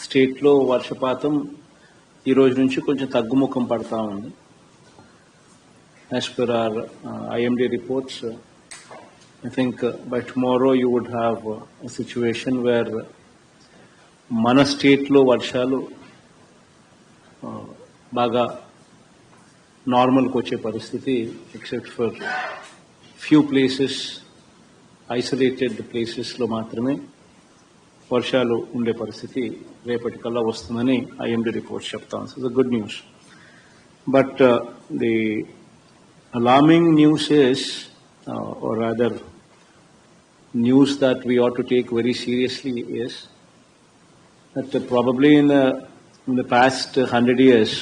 స్టేట్లో వర్షపాతం ఈ రోజు నుంచి కొంచెం తగ్గుముఖం పడతా ఉంది. As per our IMD reports, I think by tomorrow you would have a situation where మన స్టేట్లో వర్షాలు బాగా నార్మల్కి వచ్చే పరిస్థితి, except for few places, isolated ప్లేసెస్లో మాత్రమే వర్షాలు ఉండే పరిస్థితి రేపటికల్లా వస్తుందని ఐఎండీ రిపోర్ట్స్ చెప్తాను. So the good news. But the alarming news is, or rather news that we ought to take very seriously is that probably in the past 100 years,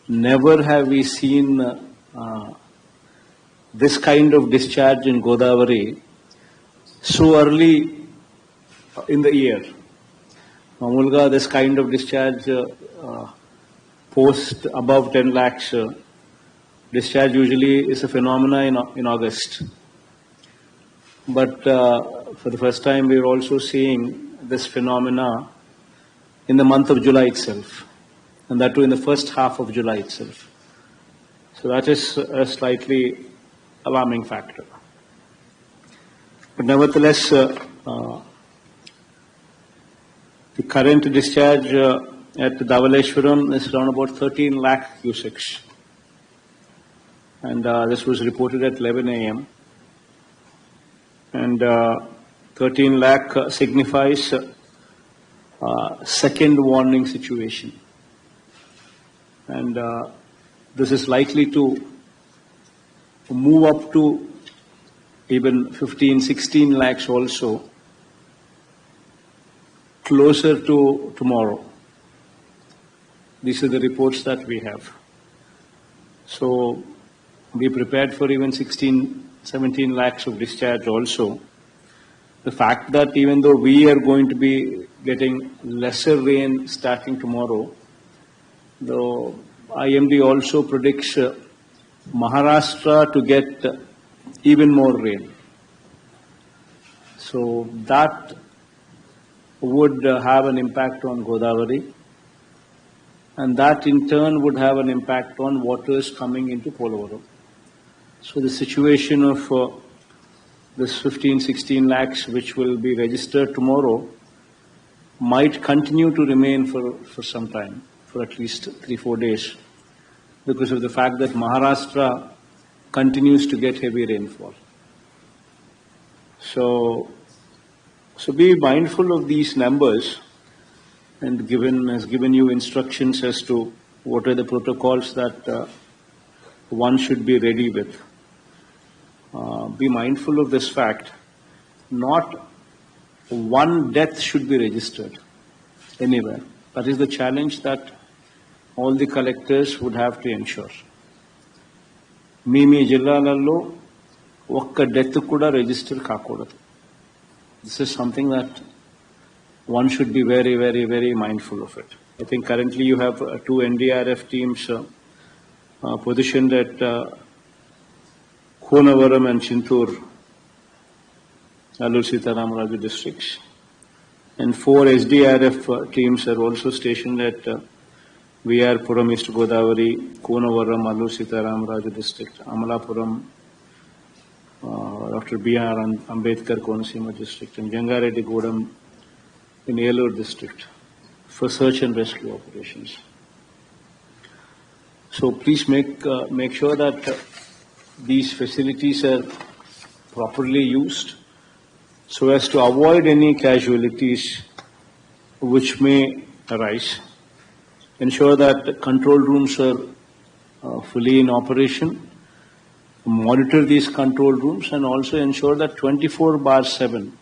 never have we seen this kind of discharge in Godavari so early in the year. Mamulga, this kind of discharge post above 10 lakhs discharge usually is a phenomena in August. But for the first time we are also seeing this phenomena in the month of July itself, and that too in the first half of July itself. So that is a slightly alarming factor. But nevertheless, the current discharge at Dhavaleshwaram is around about 13 lakh cusecs. And this was reported at 11 a.m. And 13 lakh signifies second warning situation. And this is likely to move up to even 15, 16 lakhs also closer to tomorrow. These are the reports that we have. So be prepared for even 16, 17 lakhs of discharge also. The fact that even though we are going to be getting lesser rain starting tomorrow, the IMD also predicts Maharashtra to get even more rain. So that would have an impact on Godavari, and that in turn would have an impact on waters coming into Polavaram. So the situation of this 15, 16 lakhs which will be registered tomorrow might continue to remain for some time, for at least 3-4 days, because of the fact that Maharashtra continues to get heavy rainfall. So be mindful of these numbers, and has given you instructions as to what are the protocols that one should be ready with. Be mindful of this fact. Not one death should be registered anywhere. That is the challenge that all the collectors would have to ensure. మీ జిల్లాలలో ఒక్క death కూడా register కాకూడదు. This is something that one should be very, very, very mindful of it. I think currently you have 2 NDRF teams positioned at Konavaram and Chintur, Allur Sitaramraju districts. And 4 SDRF teams are also stationed at VR Puram, East Godavari, Konavaram, Allur Sitaramraju district, Amalapuram, Dr. B.R. Ambedkar Konaseema district, and Jangareddy Godam in Elur district for search and rescue operations. So please make sure that these facilities are properly used so as to avoid any casualties which may arise. Ensure that control rooms are fully in operation. Monitor these control rooms, and also ensure that 24/7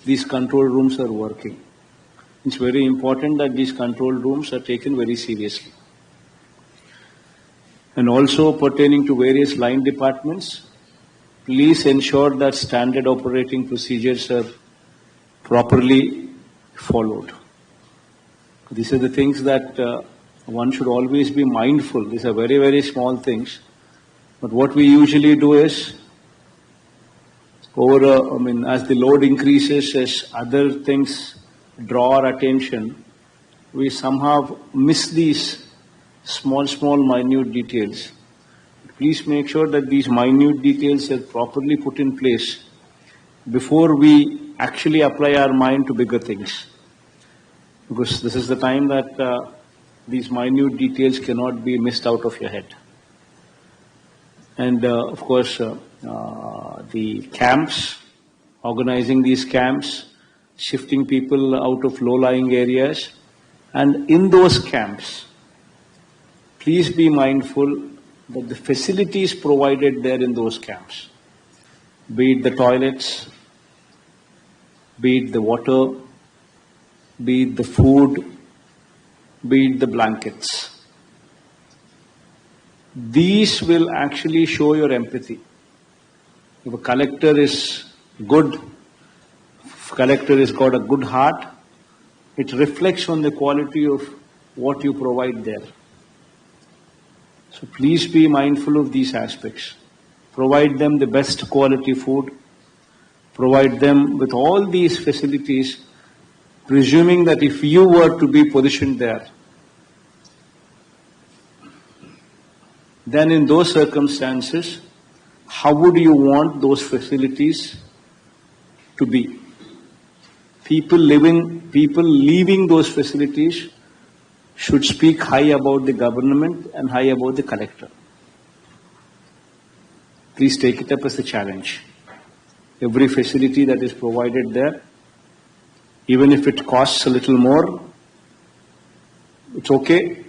these control rooms are working. It's very important that these control rooms are taken very seriously. And also pertaining to various line departments, please ensure that standard operating procedures are properly followed. These are the things that one should always be mindful. These are very, very small things. But what we usually do is, as the load increases, as other things draw our attention, we somehow miss these small, minute details. Please make sure that these minute details are properly put in place before we actually apply our mind to bigger things. Because this is the time that these minute details cannot be missed out of your head. And of course, the camps, organizing these camps, shifting people out of low-lying areas, and in those camps, please be mindful that the facilities provided there in those camps, be it the toilets, be it the water, be it the food, be it the blankets. These will actually show your empathy. If a collector is good, if a collector has got a good heart, it reflects on the quality of what you provide there. So please be mindful of these aspects. Provide them the best quality food. Provide them with all these facilities, presuming that if you were to be positioned there, then in those circumstances, how would you want those facilities to be? People leaving those facilities should speak high about the government and high about the collector. Please take it up as a challenge. Every facility that is provided there, even if it costs a little more, it's okay.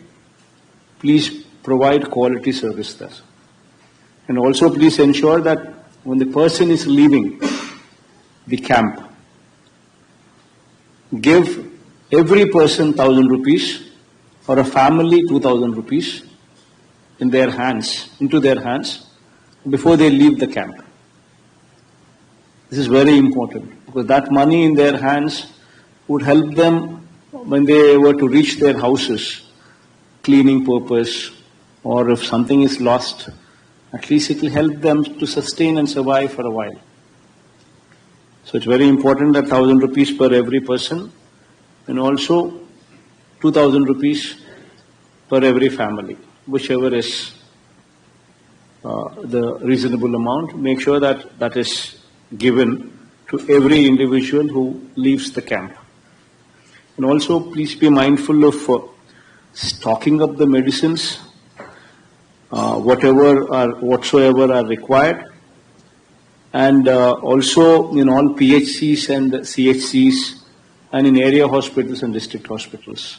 Please provide quality service there. And also please ensure that when the person is leaving the camp, give every person 1,000 rupees or a family 2,000 rupees into their hands before they leave the camp. This is very important because that money in their hands would help them when they were to reach their houses, cleaning purpose, or if something is lost, at least it will help them to sustain and survive for a while. So it's very important that 1,000 rupees per every person and also 2,000 rupees per every family, whichever is the reasonable amount. Make sure that that is given to every individual who leaves the camp. And also please be mindful of stocking up the medicines, whatsoever are required, and also in all PHCs and CHCs and in area hospitals and district hospitals.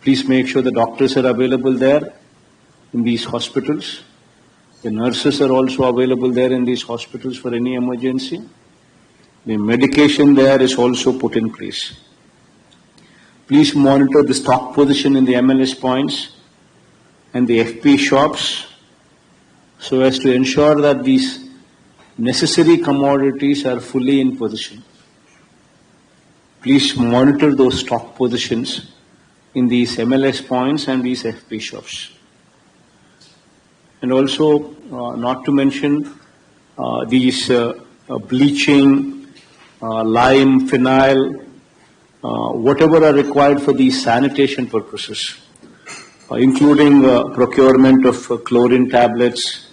Please make sure the doctors are available there in these hospitals. The nurses are also available there in these hospitals for any emergency. The medication there is also put in place. Please monitor the stock position in the MLS points and the FP shops so as to ensure that these necessary commodities are fully in position. Please monitor those stock positions in these MLS points and these FP shops. And also, not to mention these bleaching, lime, phenyl, whatever are required for these sanitation purposes, including procurement of chlorine tablets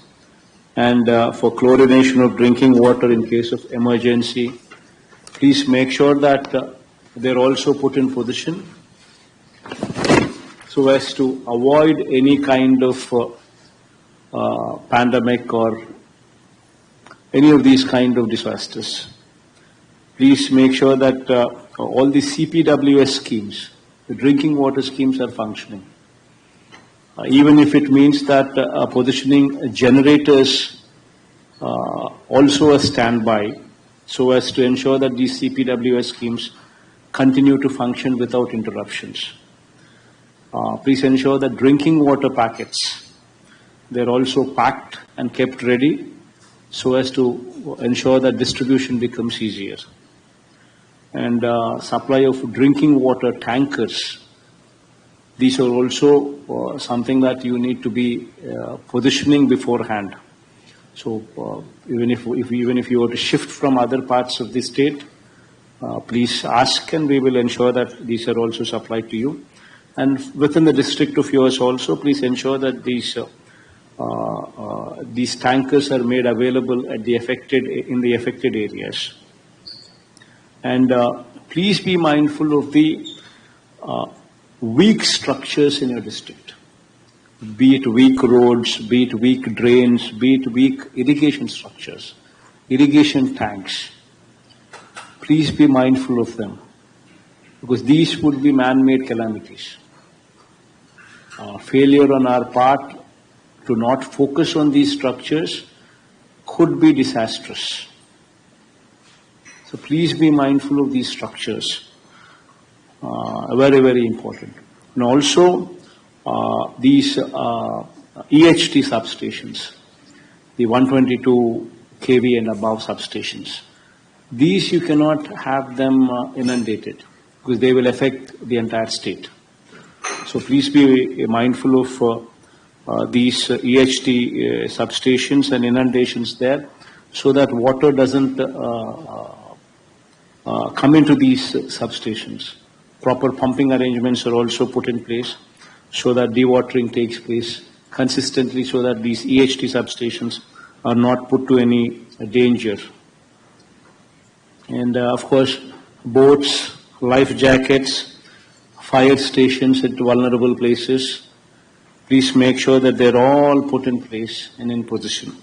and for chlorination of drinking water in case of emergency. Please make sure that they're also put in position so as to avoid any kind of pandemic or any of these kind of disasters. Please make sure that all the CPWS schemes, the drinking water schemes, are functioning. Even if it means that positioning generators also a standby so as to ensure that these CPWS schemes continue to function without interruptions. Please ensure that drinking water packets, they're also packed and kept ready so as to ensure that distribution becomes easier. And supply of drinking water tankers, these are also something that you need to be positioning beforehand. So even if you were to shift from other parts of the state, please ask and we will ensure that these are also supplied to you. And within the district of yours also, please ensure that these tankers are made available at in the affected areas. And please be mindful of the weak structures in your district, be it weak roads, be it weak drains, be it weak irrigation structures, irrigation tanks. Please be mindful of them, because these would be man-made calamities. Failure on our part to not focus on these structures could be disastrous. So please be mindful of these structures. Very, very important. And also, these EHT substations, the 122 kV and above substations, these you cannot have them inundated, because they will affect the entire state. So please be mindful of these EHT substations and inundations there, so that water doesn't come into these substations. Proper pumping arrangements are also put in place so that dewatering takes place consistently, so that these EHT substations are not put to any danger. And of course, boats, life jackets, fire stations at vulnerable places, please make sure that they're all put in place and in position.